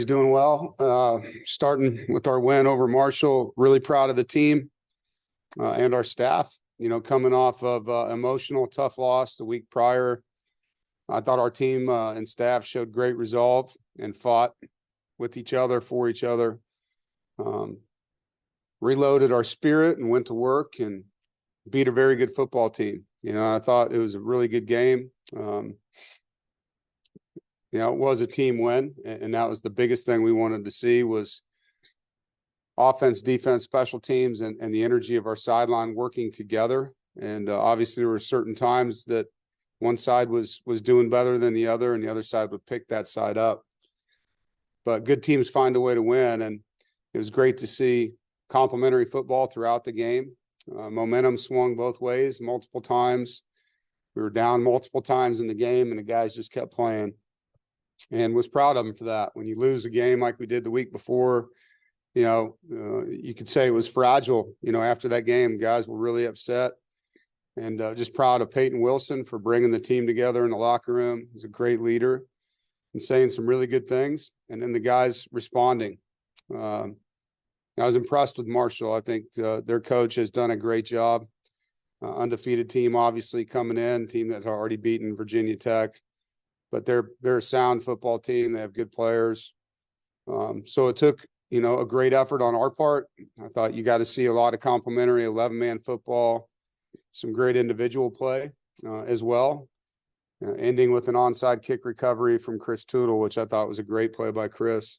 He's doing well. Starting with our win over Marshall, really proud of the team and our staff. You know, coming off of emotional, tough loss the week prior, I thought our team and staff showed great resolve and fought with each other, for each other. Reloaded our spirit and went to work and beat a very good football team. You know, I thought it was a really good game. You know, it was a team win, and that was the biggest thing we wanted to see was offense, defense, special teams, and the energy of our sideline working together. And obviously there were certain times that one side was doing better than the other, and the other side would pick that side up. But good teams find a way to win, and it was great to see complimentary football throughout the game. Momentum swung both ways multiple times. We were down multiple times in the game, and the guys just kept playing. And was proud of them for that. When you lose a game like we did the week before, you know, you could say it was fragile. You know, after that game, guys were really upset. And just proud of Peyton Wilson for bringing the team together in the locker room. He's a great leader and saying some really good things. And then the guys responding. I was impressed with Marshall. I think their coach has done a great job. Undefeated team, obviously, coming in, team that's already beaten Virginia Tech. But they're a sound football team. They have good players. So it took, you know, a great effort on our part. I thought you got to see a lot of complimentary 11-man football, some great individual play as well, ending with an onside kick recovery from Chris Tootle, which I thought was a great play by Chris.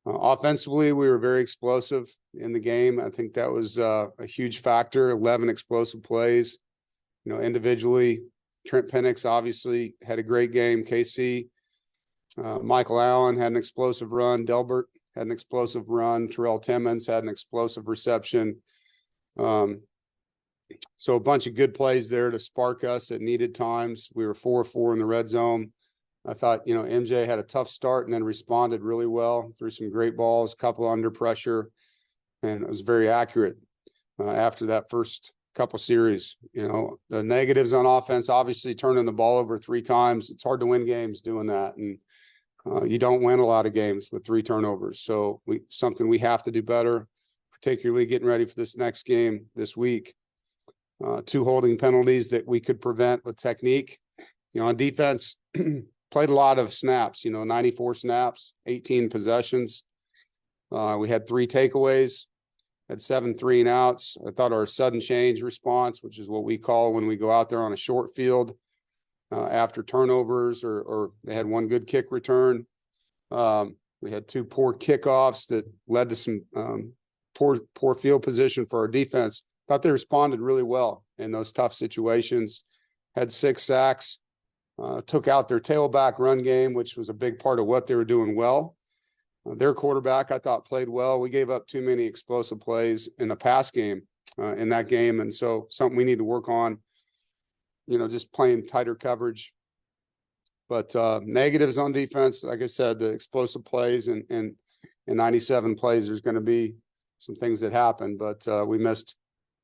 Offensively, we were very explosive in the game. I think that was a huge factor, 11 explosive plays. You know, individually, Trent Penner obviously had a great game. KC, Michael Allen had an explosive run. Delbert had an explosive run. Terrell Timmons had an explosive reception. So a bunch of good plays there to spark us at needed times. We were 4-4 in the red zone. I thought, you know, MJ had a tough start and then responded really well, threw some great balls, a couple under pressure, and it was very accurate after that first couple series. You know, the negatives on offense, obviously turning the ball over 3 times. It's hard to win games doing that. And you don't win a lot of games with 3 turnovers. So something we have to do better, particularly getting ready for this next game this week. 2 holding penalties that we could prevent with technique. You know, on defense, played a lot of snaps, you know, 94 snaps, 18 possessions. We had 3 takeaways. Had 7 3-and-outs. I thought our sudden change response, which is what we call when we go out there on a short field after turnovers, or they had 1 good kick return. We had 2 poor kickoffs that led to some poor field position for our defense. Thought they responded really well in those tough situations. Had 6 sacks. Took out their tailback run game, which was a big part of what they were doing well. Their quarterback, I thought, played well. We gave up too many explosive plays in the pass game in that game. And so something we need to work on, you know, just playing tighter coverage. But negatives on defense, like I said, the explosive plays and 97 plays, there's going to be some things that happen. But we missed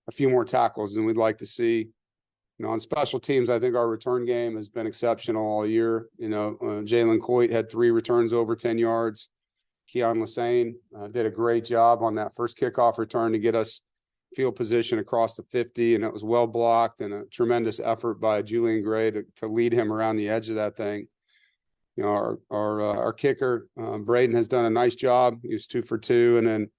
a few more tackles than we'd like to see. You know, on special teams, I think our return game has been exceptional all year. You know, Jalen Coit had 3 returns over 10 yards. Keon Hatcher did a great job on that first kickoff return to get us field position across the 50, and it was well blocked, and a tremendous effort by Julian Gray to lead him around the edge of that thing. You know, our kicker, Braden, has done a nice job. He was 2 for 2, and then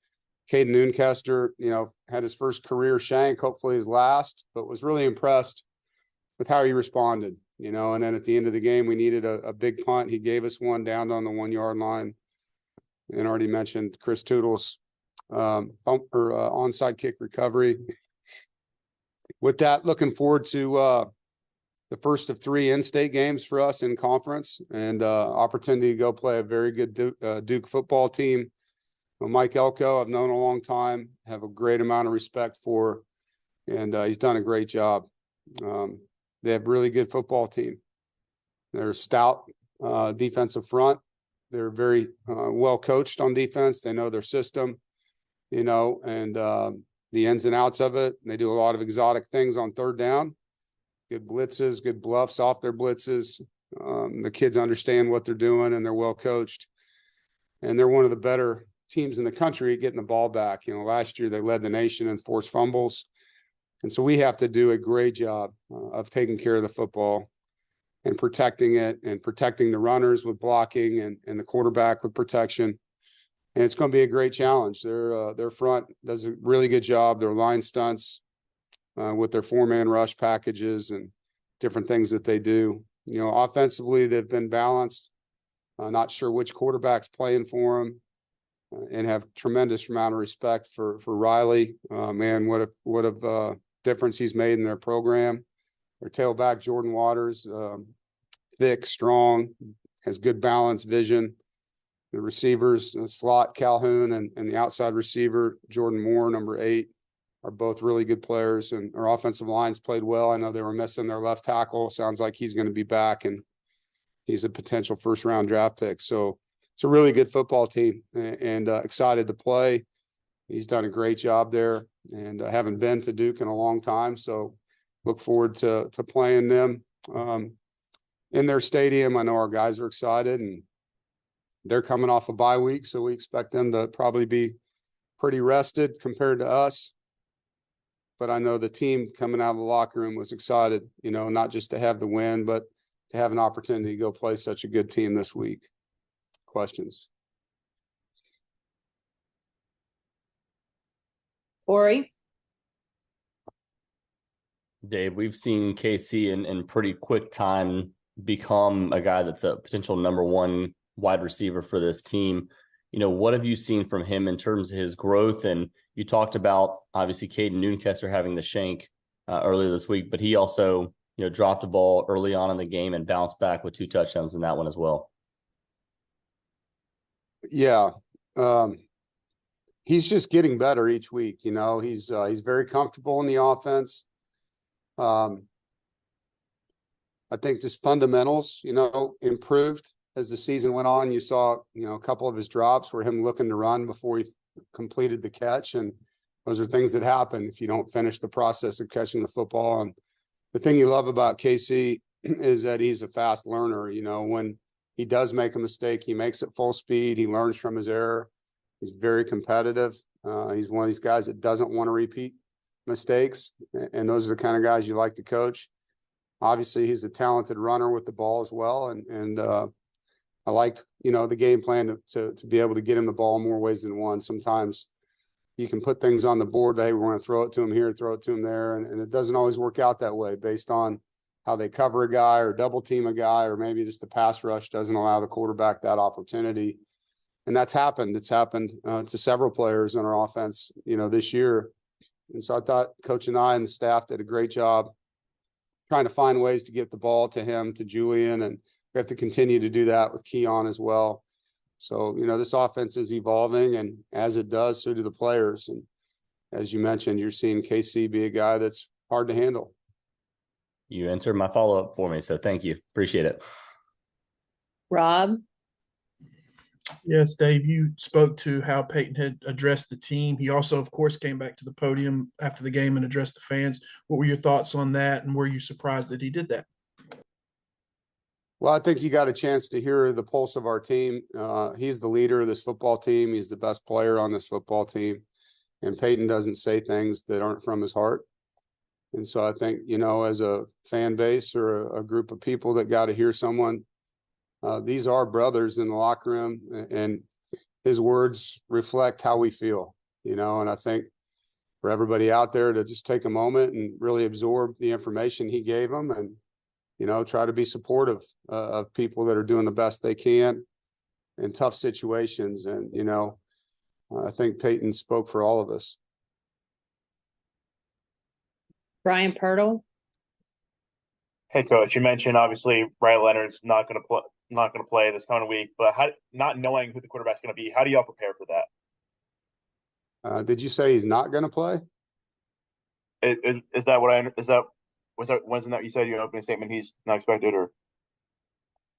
Caden Noonkester, you know, had his first career shank, hopefully his last, but was really impressed with how he responded, you know. And then at the end of the game, we needed a big punt. He gave us one down on the 1-yard line. And already mentioned Chris Tootle's onside kick recovery. With that, looking forward to the first of 3 in-state games for us in conference, and opportunity to go play a very good Duke football team. Mike Elko, I've known a long time, have a great amount of respect for, and he's done a great job. They have a really good football team. They're a stout defensive front. They're very well coached on defense. They know their system, you know, and the ins and outs of it. And they do a lot of exotic things on 3rd down. Good blitzes, good bluffs off their blitzes. The kids understand what they're doing, and they're well coached. and they're one of the better teams in the country at getting the ball back. Last year they led the nation in forced fumbles. And so we have to do a great job of taking care of the football and protecting it, and protecting the runners with blocking, and the quarterback with protection. And it's going to be a great challenge. Their front does a really good job. Their line stunts with their 4-man rush packages and different things that they do. Offensively, they've been balanced. Not sure which quarterback's playing for them, and have tremendous amount of respect for Riley. Man, what a difference he's made in their program. Their tailback, Jordan Waters, thick, strong, has good balance, vision. The receivers, slot Calhoun, and the outside receiver, Jordan Moore, number 8, are both really good players. And our offensive line's played well. I know they were missing their left tackle. Sounds like he's going to be back, and he's a potential first-round draft pick. So it's a really good football team, and excited to play. He's done a great job there, and I haven't been to Duke in a long time, so look forward to playing them in their stadium. I know our guys are excited, and they're coming off a bye week, so we expect them to probably be pretty rested compared to us. But I know the team coming out of the locker room was excited, not just to have the win, but to have an opportunity to go play such a good team this week. Questions? Corey? Dave, we've seen KC in pretty quick time become a guy that's a potential number 1 wide receiver for this team. What have you seen from him in terms of his growth? And you talked about, obviously, Caden Noonkester having the shank earlier this week, but he also, dropped a ball early on in the game and bounced back with 2 touchdowns in that one as well. Yeah. He's just getting better each week. He's very comfortable in the offense. I think just fundamentals, improved as the season went on. You saw, a couple of his drops were him looking to run before he completed the catch. And those are things that happen if you don't finish the process of catching the football. And the thing you love about KC is that he's a fast learner. When he does make a mistake, he makes it full speed. He learns from his error. He's very competitive. He's one of these guys that doesn't want to repeat mistakes. And those are the kind of guys you like to coach. Obviously, he's a talented runner with the ball as well. And I liked, the game plan to be able to get him the ball in more ways than one. Sometimes you can put things on the board. Hey, we're going to throw it to him here, throw it to him there. And it doesn't always work out that way based on how they cover a guy or double team a guy, or maybe just the pass rush doesn't allow the quarterback that opportunity. And that's happened. It's happened to several players in our offense, this year. And so I thought Coach and I and the staff did a great job trying to find ways to get the ball to him, to Julian, and we have to continue to do that with Keon as well. So, this offense is evolving, and as it does, so do the players. And as you mentioned, you're seeing KC be a guy that's hard to handle. You answered my follow-up for me, so thank you. Appreciate it. Rob? Yes, Dave, you spoke to how Peyton had addressed the team. He also, of course, came back to the podium after the game and addressed the fans. What were your thoughts on that, and were you surprised that he did that? Well, I think you got a chance to hear the pulse of our team. He's the leader of this football team. He's the best player on this football team. And Peyton doesn't say things that aren't from his heart. And so I think, as a fan base or a group of people that got to hear someone, these are brothers in the locker room, and his words reflect how we feel, and I think for everybody out there to just take a moment and really absorb the information he gave them, and, try to be supportive of people that are doing the best they can in tough situations. And, I think Peyton spoke for all of us. Brian Pirtle? Hey, Coach, you mentioned obviously Riley Leonard's not going to play this coming week, but not knowing who the quarterback's going to be, how do y'all prepare for that? Did you say he's not going to play? Is that wasn't that you said in your opening statement he's not expected, or?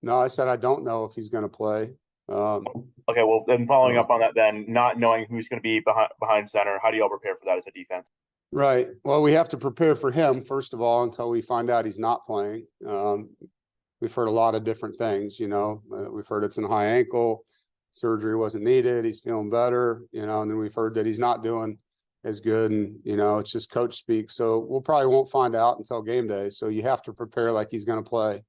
No, I said I don't know if he's going to play. Okay, well, then following up on that, then not knowing who's going to be behind center, how do y'all prepare for that as a defense? Right. Well, we have to prepare for him, first of all, until we find out he's not playing. We've heard a lot of different things, we've heard it's a high ankle, surgery wasn't needed. He's feeling better, and then we've heard that he's not doing as good, and it's just coach speak. So we'll probably won't find out until game day. So you have to prepare like he's going to play.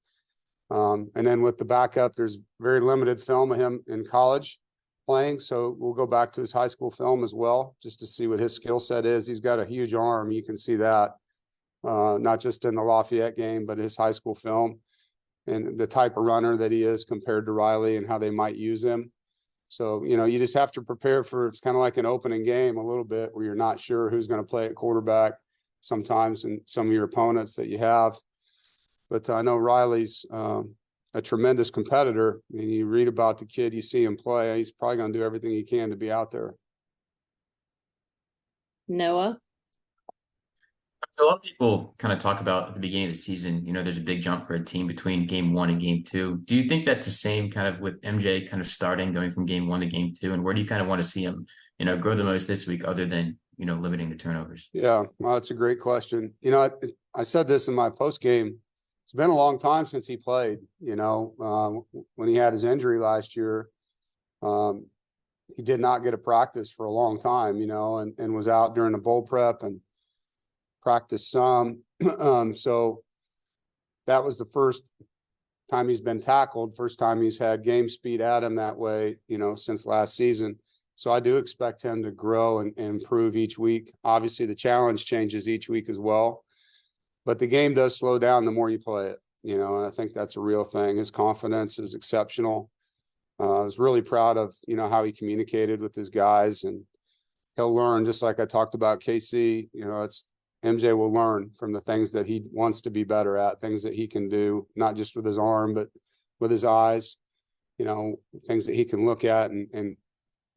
And then with the backup, there's very limited film of him in college playing. So we'll go back to his high school film as well, just to see what his skill set is. He's got a huge arm. You can see that, not just in the Lafayette game, but his high school film and the type of runner that he is compared to Riley and how they might use him. So, you just have to prepare for, it's kind of like an opening game a little bit where you're not sure who's going to play at quarterback sometimes and some of your opponents that you have. But I know Riley's a tremendous competitor. I mean, you read about the kid, you see him play, he's probably going to do everything he can to be out there. Noah, So a lot of people kind of talk about at the beginning of the season, there's a big jump for a team between game 1 and game 2. Do you think that's the same kind of with MJ kind of starting, going from game 1 to game 2? And where do you kind of want to see him, grow the most this week other than, limiting the turnovers? Yeah, well, that's a great question. I said this in my post game. It's been a long time since he played, when he had his injury last year. He did not get a practice for a long time, and was out during the bowl prep and practiced some. So that was the first time he's been tackled, first time he's had game speed at him that way, since last season. So I do expect him to grow and improve each week. Obviously, the challenge changes each week as well, but the game does slow down the more you play it, and I think that's a real thing. His confidence is exceptional. I was really proud of, how he communicated with his guys, and he'll learn, just like I talked about KC, it's MJ will learn from the things that he wants to be better at, things that he can do, not just with his arm, but with his eyes, things that he can look at and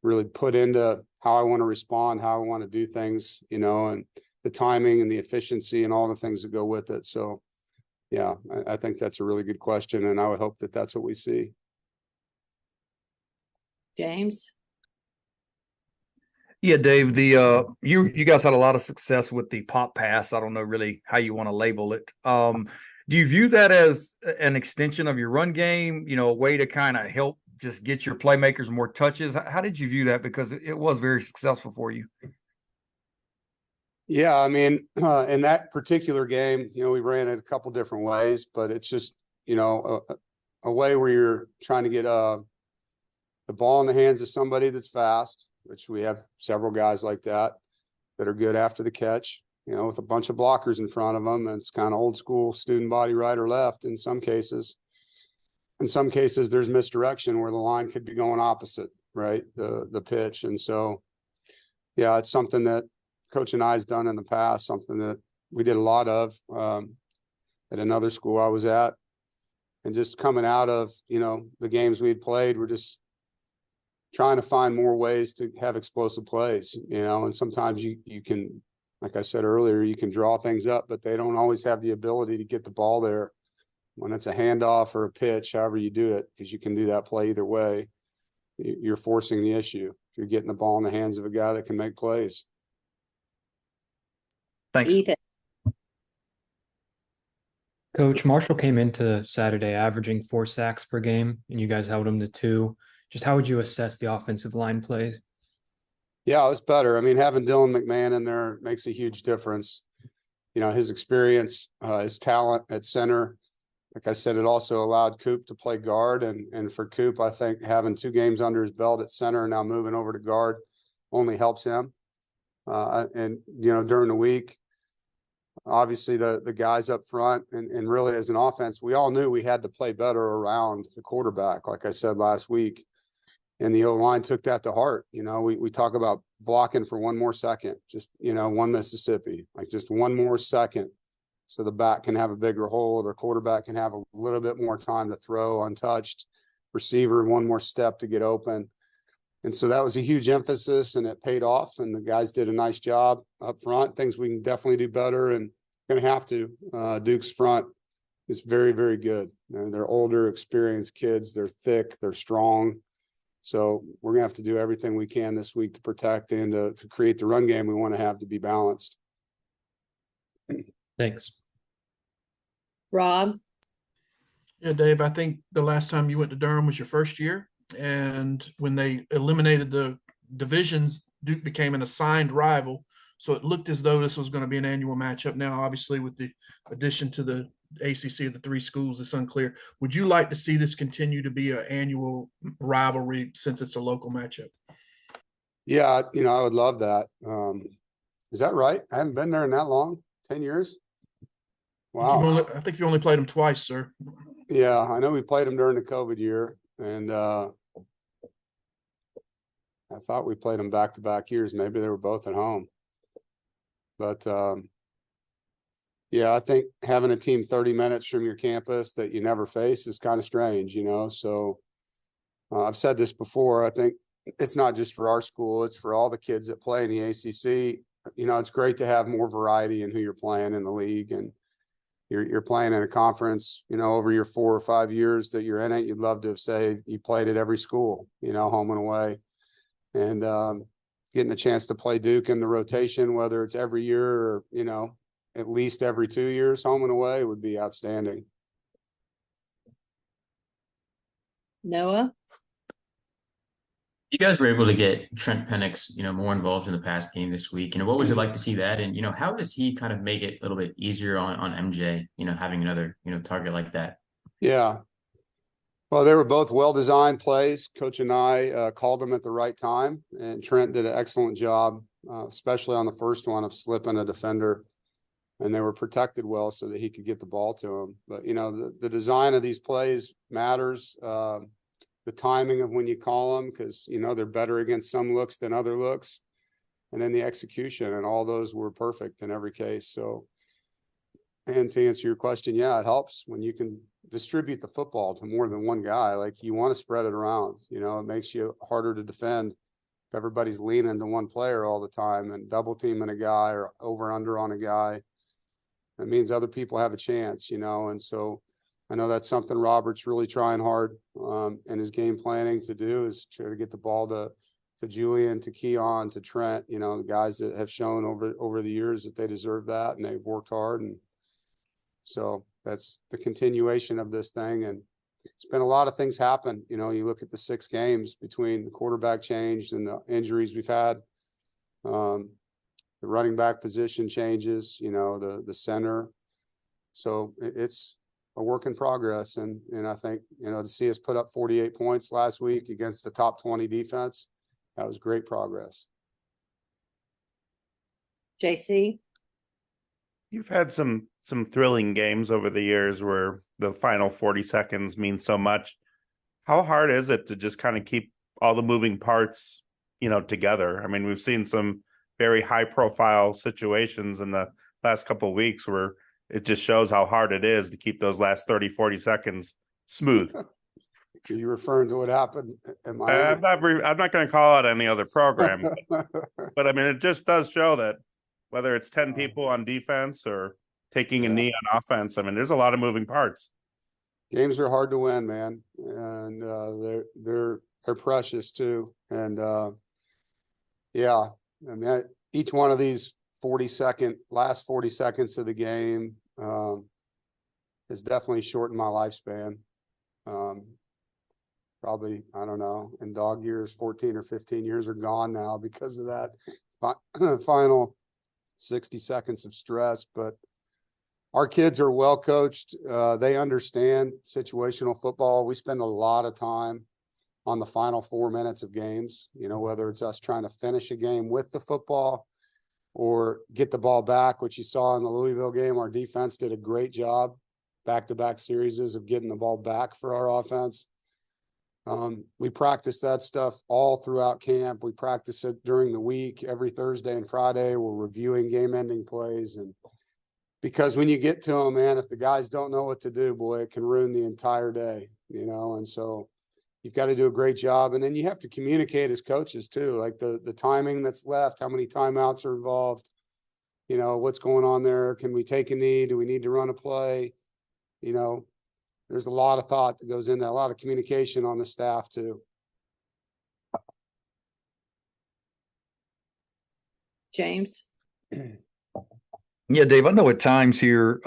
really put into how I want to respond, how I want to do things, and the timing and the efficiency and all the things that go with it. So, yeah, I think that's a really good question, and I would hope that that's what we see. James, Yeah, Dave, you guys had a lot of success with the pop pass. I don't know really how you want to label it. Do you view that as an extension of your run game, a way to kind of help just get your playmakers more touches? How did you view that? Because it was very successful for you. Yeah, I mean, in that particular game, we ran it a couple different ways, but it's just, a way where you're trying to get the ball in the hands of somebody that's fast, which we have several guys like that are good after the catch, with a bunch of blockers in front of them. And it's kind of old school student body, right or left in some cases. In some cases, there's misdirection where the line could be going opposite, right? The pitch. And so, yeah, it's something that Coach and I has done in the past, something that we did a lot of at another school I was at. And just coming out of, the games we had played, we're just trying to find more ways to have explosive plays, and sometimes you can, like I said earlier, you can draw things up, but they don't always have the ability to get the ball there when it's a handoff or a pitch, however you do it, because you can do that play either way. You're forcing the issue. You're getting the ball in the hands of a guy that can make plays. Thanks. Ethan, Coach, Marshall came into Saturday averaging 4 sacks per game, and you guys held him to 2. Just how would you assess the offensive line plays? Yeah, it was better. I mean, having Dylan McMahon in there makes a huge difference. His experience, his talent at center. Like I said, it also allowed Coop to play guard. And for Coop, I think having 2 games under his belt at center and now moving over to guard only helps him. And during the week, obviously the guys up front and really as an offense, we all knew we had to play better around the quarterback, like I said last week. And the O-line took that to heart. We talk about blocking for one more second, just, one Mississippi, like just one more second so the back can have a bigger hold or quarterback can have a little bit more time to throw untouched, receiver one more step to get open. And so that was a huge emphasis and it paid off and the guys did a nice job up front, things we can definitely do better and going to have to. Duke's front is very, very good. They're older, experienced kids. They're thick, they're strong. So we're going to have to do everything we can this week to protect and to create the run game we want to have to be balanced. Thanks. Rob, Yeah, Dave, I think the last time you went to Durham was your first year. and when they eliminated the divisions, Duke became an assigned rival. So it looked as though this was going to be an annual matchup. Now, obviously, with the addition to the ACC of the three schools, it's unclear. Would you like to see this continue to be an annual rivalry since it's a local matchup? Yeah, I would love that. Is that right? I haven't been there in that long, 10 years. Wow. I think you only played them twice, sir. Yeah, I know we played them during the COVID year, and I thought we played them back-to-back years. Maybe they were both at home. But yeah, I think having a team 30 minutes from your campus that you never face is kind of strange, So I've said this before. I think it's not just for our school; it's for all the kids that play in the ACC. It's great to have more variety in who you're playing in the league, and you're playing in a conference. Over your 4 or 5 years that you're in it, you'd love to have said you played at every school, home and away, and getting a chance to play Duke in the rotation, whether it's every year or, at least every 2 years, home and away, would be outstanding. Noah? You guys were able to get Trent Penner, more involved in the pass game this week. What was it like to see that? And, how does he kind of make it a little bit easier on MJ, having another, target like that? Yeah. Well, they were both well-designed plays. Coach and I called them at the right time, and Trent did an excellent job, especially on the first one of slipping a defender, and they were protected well so that he could get the ball to him. But, the design of these plays matters, the timing of when you call them, because, they're better against some looks than other looks, and then the execution, and all those were perfect in every case. So, and to answer your question, yeah, it helps when you can distribute the football to more than one guy. Like, you want to spread it around, it makes you harder to defend if everybody's leaning to one player all the time and double teaming a guy or over under on a guy. That means other people have a chance, and so I know that's something Robert's really trying hard in his game planning to do, is try to get the ball to Julian, to Keon, to Trent, the guys that have shown over the years that they deserve that, and they've worked hard. And so that's the continuation of this thing. And it's been a lot of things happen. You look at the 6 games between the quarterback change and the injuries we've had, the running back position changes, the center. So it's a work in progress. And I think, to see us put up 48 points last week against the top 20 defense, that was great progress. JC? You've had some thrilling games over the years where the final 40 seconds means so much. How hard is it to just kind of keep all the moving parts, together? I mean, we've seen some very high profile situations in the last couple of weeks where it just shows how hard it is to keep those last 30, 40 seconds smooth. Are you referring to what happened? I'm not going to call out any other program, but I mean, it just does show that whether it's 10 people on defense or taking a knee on offense, I mean, there's a lot of moving parts. Games are hard to win, man, and they're precious too. And yeah, I mean, each one of these last 40 seconds of the game has definitely shortened my lifespan. Probably, I don't know, in dog years, 14 or 15 years are gone now because of that final 60 seconds of stress. But our kids are well coached. They understand situational football. We spend a lot of time on the final 4 minutes of games, whether it's us trying to finish a game with the football or get the ball back, which you saw in the Louisville game. Our defense did a great job, back-to-back series of getting the ball back for our offense. We practice that stuff all throughout camp. We practice it during the week. Every Thursday and Friday, we're reviewing game-ending plays. And because when you get to them, man, if the guys don't know what to do, boy, it can ruin the entire day, And so you've got to do a great job. And then you have to communicate as coaches too, like the timing that's left, how many timeouts are involved, what's going on there. Can we take a knee? Do we need to run a play? There's a lot of thought that goes into that, a lot of communication on the staff too. James? Yeah, Dave, I know at times here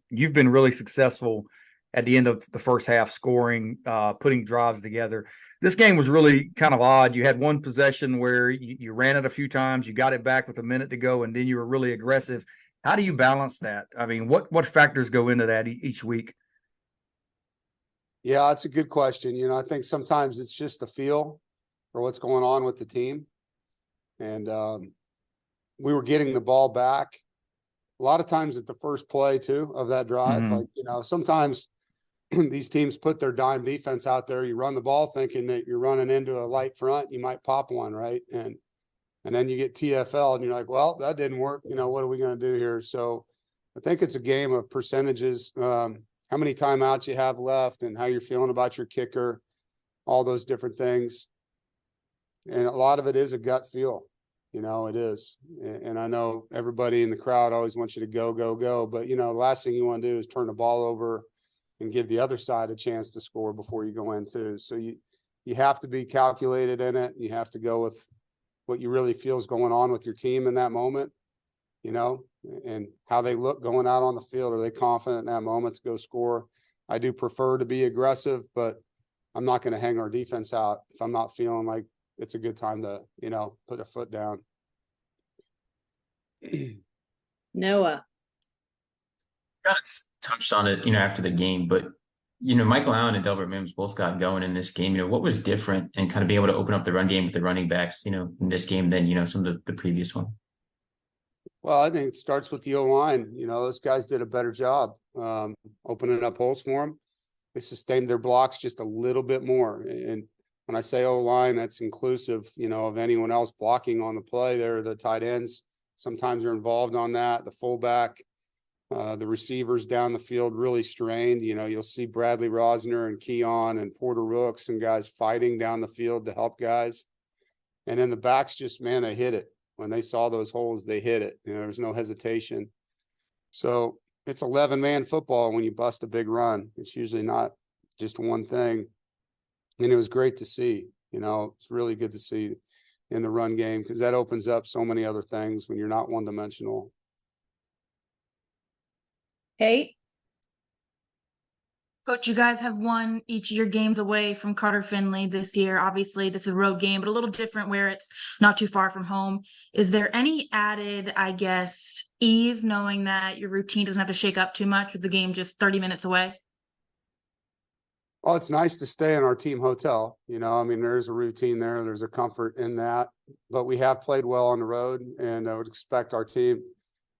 you've been really successful at the end of the first half scoring, putting drives together. This game was really kind of odd. You had one possession where you ran it a few times, you got it back with a minute to go, and then you were really aggressive. How do you balance that? I mean, what factors go into that each week? Yeah, that's a good question. You know, I think sometimes it's just a feel for what's going on with the team. And we were getting the ball back a lot of times at the first play too of that drive. Mhm. Like, you know, sometimes these teams put their dime defense out there. You run the ball thinking that you're running into a light front, you might pop one, right? And then you get TFL and you're like, well, that didn't work. You know, what are we going to do here? So I think it's a game of percentages, how many timeouts you have left and how you're feeling about your kicker, all those different things. And a lot of it is a gut feel, you know, it is. And I know everybody in the crowd always wants you to go, go, go. But, you know, the last thing you want to do is turn the ball over and give the other side a chance to score before you go in too. So you have to be calculated in it. You have to go with what you really feel is going on with your team in that moment, you know, and how they look going out on the field. Are they confident in that moment to go score? I do prefer to be aggressive, but I'm not going to hang our defense out if I'm not feeling like it's a good time to, you know, put a foot down. Noah. Kind of touched on it, after the game, but Michael Allen and Delbert Mims both got going in this game. What was different and kind of being able to open up the run game with the running backs, in this game than, some of the previous ones? Well, I think it starts with the O-line. You know, those guys did a better job opening up holes for them. They sustained their blocks just a little bit more. And when I say O-line, that's inclusive, of anyone else blocking on the play. They're the tight ends. Sometimes are involved on that. The fullback, the receivers down the field really strained. You'll see Bradley Rosner and Keon and Porter Rooks and guys fighting down the field to help guys. And then the backs just, man, they hit it. When they saw those holes, they hit it. There's no hesitation. So it's 11-man football when you bust a big run. It's usually not just one thing. And it was great to see. It's really good to see in the run game because that opens up so many other things when you're not one-dimensional. Kate. Coach, you guys have won each of your games away from Carter Finley this year. Obviously, this is a road game, but a little different where it's not too far from home. Is there any added, ease knowing that your routine doesn't have to shake up too much with the game just 30 minutes away? Well, it's nice to stay in our team hotel. There's a routine there. There's a comfort in that. But we have played well on the road, and I would expect our team,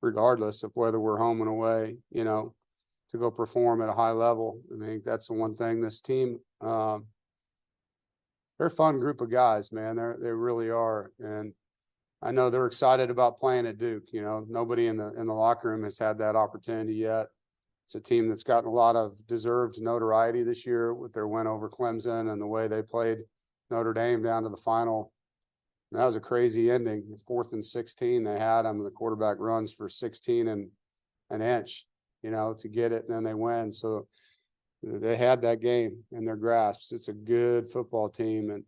regardless of whether we're home and away, to go perform at a high level. I think that's the one thing. This team, they're a fun group of guys, man. They really are. And I know they're excited about playing at Duke. Nobody in the locker room has had that opportunity yet. It's a team that's gotten a lot of deserved notoriety this year with their win over Clemson and the way they played Notre Dame down to the final. And that was a crazy ending. 4th and 16, they had them. The quarterback runs for 16 and an inch, to get it, and then they win. So they had that game in their grasps. It's a good football team, and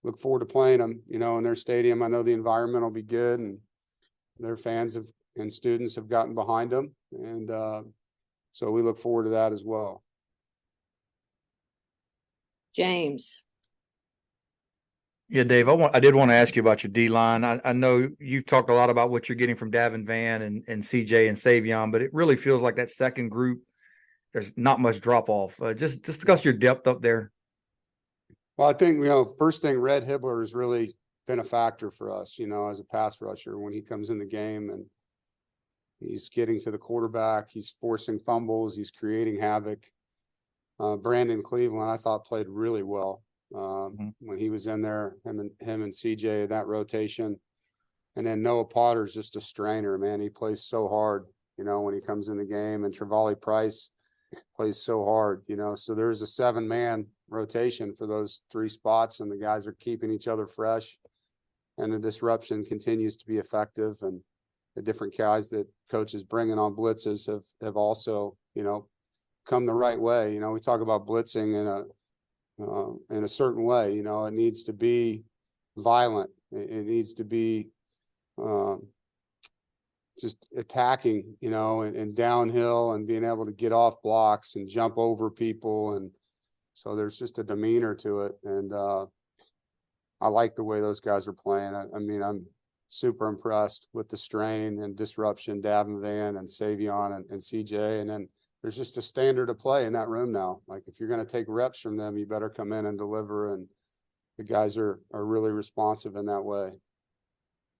look forward to playing them, in their stadium. I know the environment will be good, and their fans and students have gotten behind them. And so we look forward to that as well. James. Yeah, Dave, I did want to ask you about your D-line. I know you've talked a lot about what you're getting from Davin Van and CJ and Savion, but it really feels like that second group, there's not much drop-off. Just discuss your depth up there. Well, I think, first thing, Red Hibbler has really been a factor for us, as a pass rusher when he comes in the game, and he's getting to the quarterback. He's forcing fumbles. He's creating havoc. Brandon Cleveland, I thought, played really well. When he was in there, him and CJ, that rotation. And then Noah Potter's just a strainer, man. He plays so hard, when he comes in the game. And Travali Price plays so hard, so there's a 7-man rotation for those 3 spots, and the guys are keeping each other fresh, and the disruption continues to be effective. And the different guys that coach is bringing on blitzes have also, come the right way. We talk about blitzing in a certain way. It needs to be violent. It needs to be just attacking, and downhill and being able to get off blocks and jump over people. And So there's just a demeanor to it. And I like the way those guys are playing. I mean, I'm super impressed with the strain and disruption, Davin Van and Savion and CJ. And then there's just a standard of play in that room now. Like if you're going to take reps from them, you better come in and deliver. And the guys are really responsive in that way.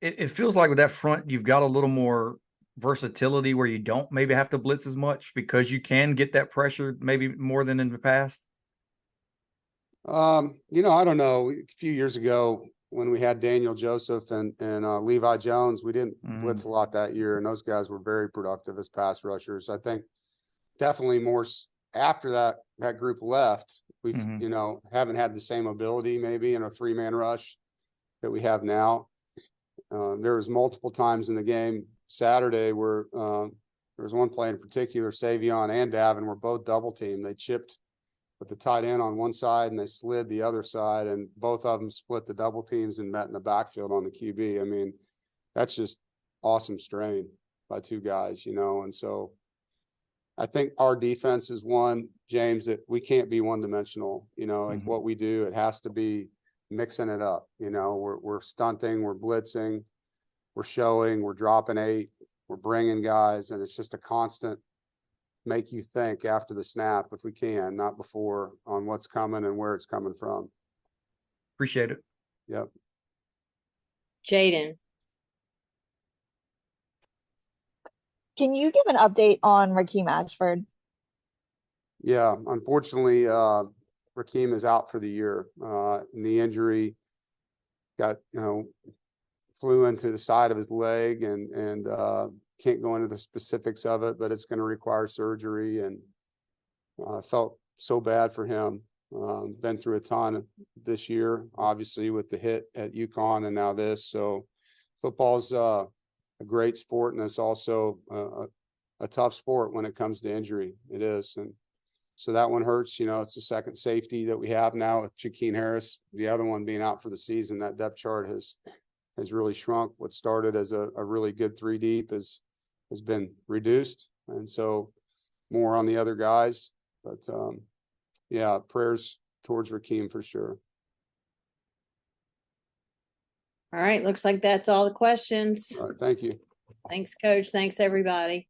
It feels like with that front, you've got a little more versatility where you don't maybe have to blitz as much because you can get that pressure maybe more than in the past. You know, I don't know. A few years ago when we had Daniel Joseph and Levi Jones, we didn't blitz a lot that year, and those guys were very productive as pass rushers. I think definitely more after that group left, we've you know, haven't had the same ability maybe in a 3-man rush that we have now. There was multiple times in the game Saturday where there was one play in particular, Savion and Davin were both double teamed. They chipped with the tight end on one side and they slid the other side, and both of them split the double teams and met in the backfield on the QB. I mean, that's just awesome strain by two guys, you know. And so I think our defense is one, James, that we can't be one dimensional, you know, like what we do, it has to be mixing it up. You know, we're stunting, we're blitzing, we're showing, we're dropping 8, we're bringing guys, and it's just a constant make you think after the snap if we can, not before, on what's coming and where it's coming from. Appreciate it. Yep. Jaden. Can you give an update on Rakeem Ashford? Yeah, unfortunately, Rakeem is out for the year. Knee injury, got, you know, flew into the side of his leg and can't go into the specifics of it, but it's going to require surgery. And I felt so bad for him. Been through a ton this year, obviously with the hit at UConn and now this. So football's a great sport, and it's also a tough sport when it comes to injury. It is. And so that one hurts. You know, it's the second safety that we have now with Keon Harris, the other one being out for the season. That depth chart has really shrunk. What started as a really good 3 deep has been reduced. And so more on the other guys, but yeah, prayers towards Rakeem for sure. All right. Looks like that's all the questions. All right, thank you. Thanks, Coach. Thanks, everybody.